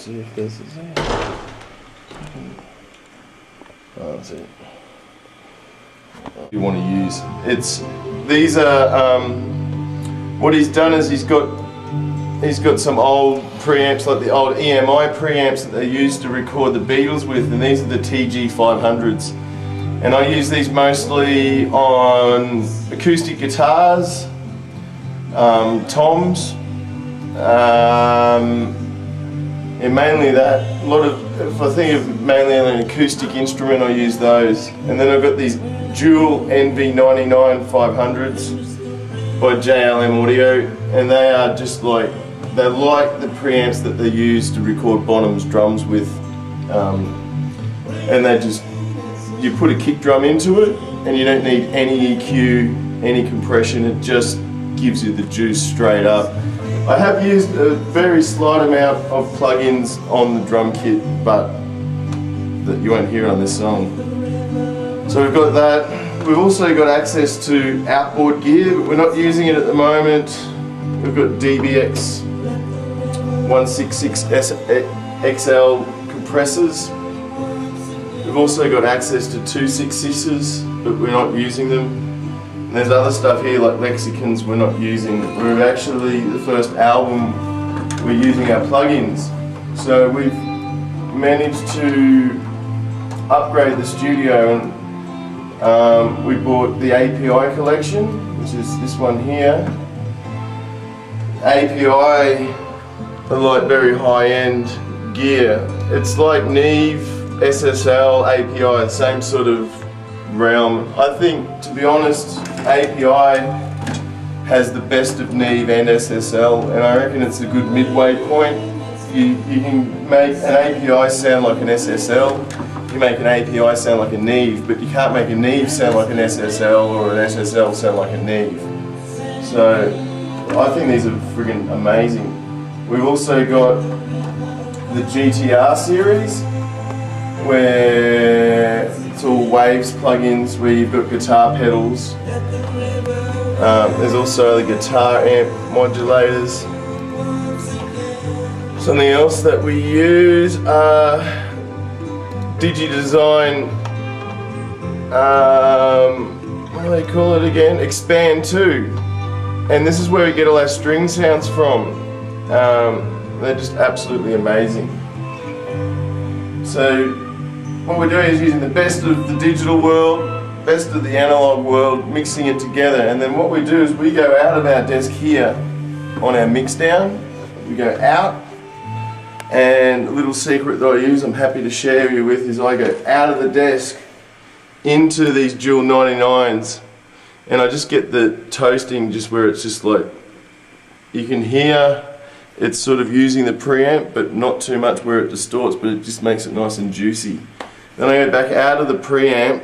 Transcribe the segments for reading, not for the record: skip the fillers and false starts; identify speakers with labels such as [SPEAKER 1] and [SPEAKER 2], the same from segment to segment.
[SPEAKER 1] see if this is it. Oh, that's it. You want to use these are what he's done is he's got some old preamps, like the old EMI preamps that they used to record the Beatles with, and these are the TG 500s, and I use these mostly on acoustic guitars, toms, and mainly that. A lot of, if I think of mainly an acoustic instrument, I use those. And then I've got these dual NV99 500s by JLM Audio, and they are just like, they're like the preamps that they use to record Bonham's drums with, and they just, you put a kick drum into it, and you don't need any EQ, any compression. It just gives you the juice straight up. I have used a very slight amount of plugins on the drum kit, but that you won't hear on this song. So we've got that. We've also got access to outboard gear, but we're not using it at the moment. We've got DBX 166XL compressors. We've also got access to 266s, but we're not using them. And there's other stuff here like lexicons we're not using. We're actually, the first album, we're using our plugins. So we've managed to upgrade the studio, and we bought the API collection, which is this one here. API are like very high-end gear. It's like Neve, SSL, API, same sort of realm. I think, to be honest, API has the best of Neve and SSL, and I reckon it's a good midway point. You can make an API sound like an SSL, you make an API sound like a Neve, but you can't make a Neve sound like an SSL or an SSL sound like a Neve. So I think these are friggin' amazing. We've also got the GTR series, where it's all Waves plugins, where you've got guitar pedals. There's also the guitar amp modulators. Something else that we use are DigiDesign, what do they call it again? Expand 2. And this is where we get all our string sounds from. They're just absolutely amazing. So what we're doing is using the best of the digital world, best of the analog world, mixing it together. And then what we do is we go out of our desk here on our mix down. We go out, and a little secret that I use, I'm happy to share you with, is I go out of the desk into these dual 99s, and I just get the toasting just where it's just like, you can hear it's sort of using the preamp, but not too much where it distorts, but it just makes it nice and juicy. Then I go back out of the preamp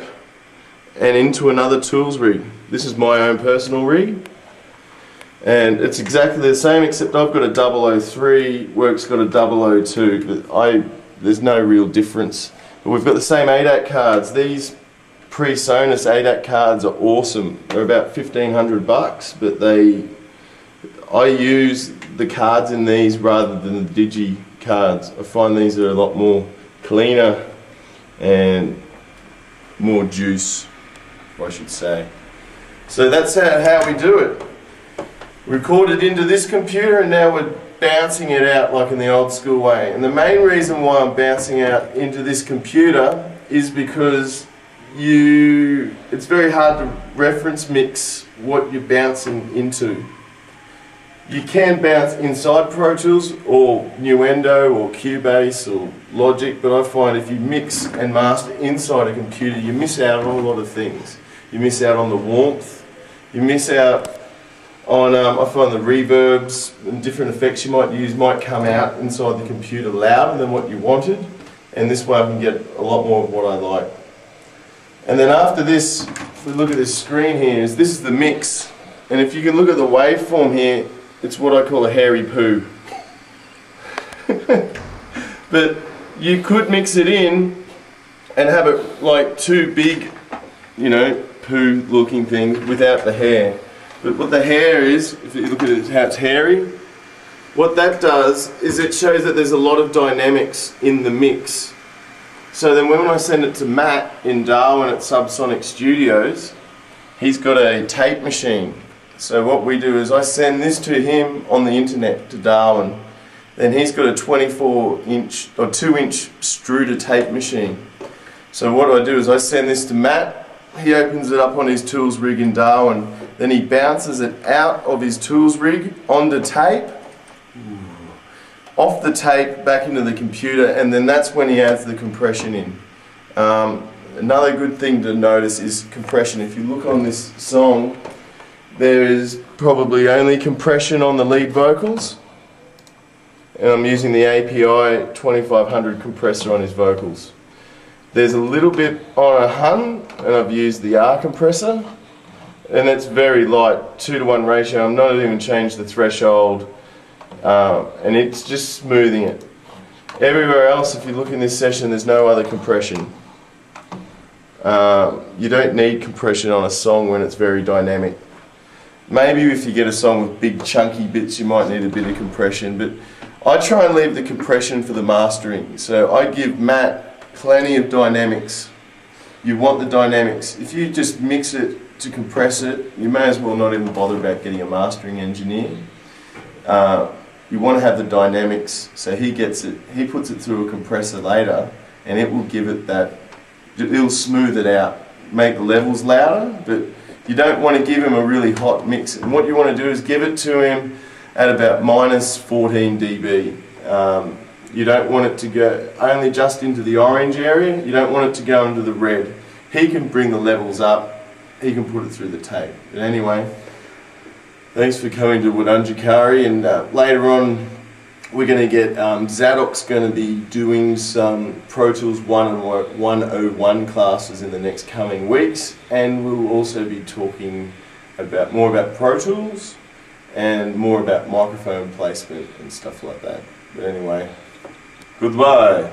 [SPEAKER 1] and into another tools rig. This is my own personal rig, and it's exactly the same, except I've got a 003, Work's got a 002, but there's no real difference. But we've got the same ADAT cards. These pre-Sonus ADAT cards are awesome. They're about $1,500, but I use the cards in these rather than the Digi cards. I find these are a lot more cleaner and more juice, I should say. So that's how we do it. Record it into this computer, and now we're bouncing it out like in the old school way. And the main reason why I'm bouncing out into this computer is because it's very hard to reference mix what you're bouncing into. You can bounce inside Pro Tools or Nuendo or Cubase or Logic, but I find if you mix and master inside a computer, you miss out on a lot of things. You miss out on the warmth, you miss out on, I find the reverbs and different effects you might use might come out inside the computer louder than what you wanted, and this way I can get a lot more of what I like. And then after this, if we look at this screen here, this is the mix, and if you can look at the waveform here, it's what I call a hairy poo. But you could mix it in and have it like two big, poo looking things without the hair. But what the hair is, if you look at it, how it's hairy, What that does is it shows that there's a lot of dynamics in the mix. So then when I send it to Matt in Darwin at Subsonic Studios, he's got a tape machine. So what we do is I send this to him on the internet to Darwin. Then he's got a 24-inch or 2-inch Struder tape machine. So what I do is I send this to Matt, he opens it up on his tools rig in Darwin, then he bounces it out of his tools rig onto tape, off the tape back into the computer, and then that's when he adds the compression in. Another good thing to notice is compression. If you look on this song, there is probably only compression on the lead vocals, and I'm using the API 2500 compressor on his vocals. There's a little bit on a hun, and I've used the R compressor, and it's very light, 2:1 ratio. I'm not even changed the threshold, and it's just smoothing it. Everywhere else, if you look in this session, there's no other compression. You don't need compression on a song when it's very dynamic. Maybe if you get a song with big chunky bits, you might need a bit of compression, but I try and leave the compression for the mastering. So I give Matt plenty of dynamics. You want the dynamics. If you just mix it to compress it, you may as well not even bother about getting a mastering engineer. You want to have the dynamics, so he gets it, he puts it through a compressor later, and it will give it that, it'll smooth it out, make the levels louder, but you don't want to give him a really hot mix. And what you want to do is give it to him at about minus 14 dB. You don't want it to go only just into the orange area, you don't want it to go into the red. He can bring the levels up, he can put it through the tape. But anyway, thanks for coming to Winanjjikari, and later on we're going to get, Zadok's going to be doing some Pro Tools 101 classes in the next coming weeks, and we'll also be talking about more about Pro Tools and more about microphone placement and stuff like that. But anyway, goodbye.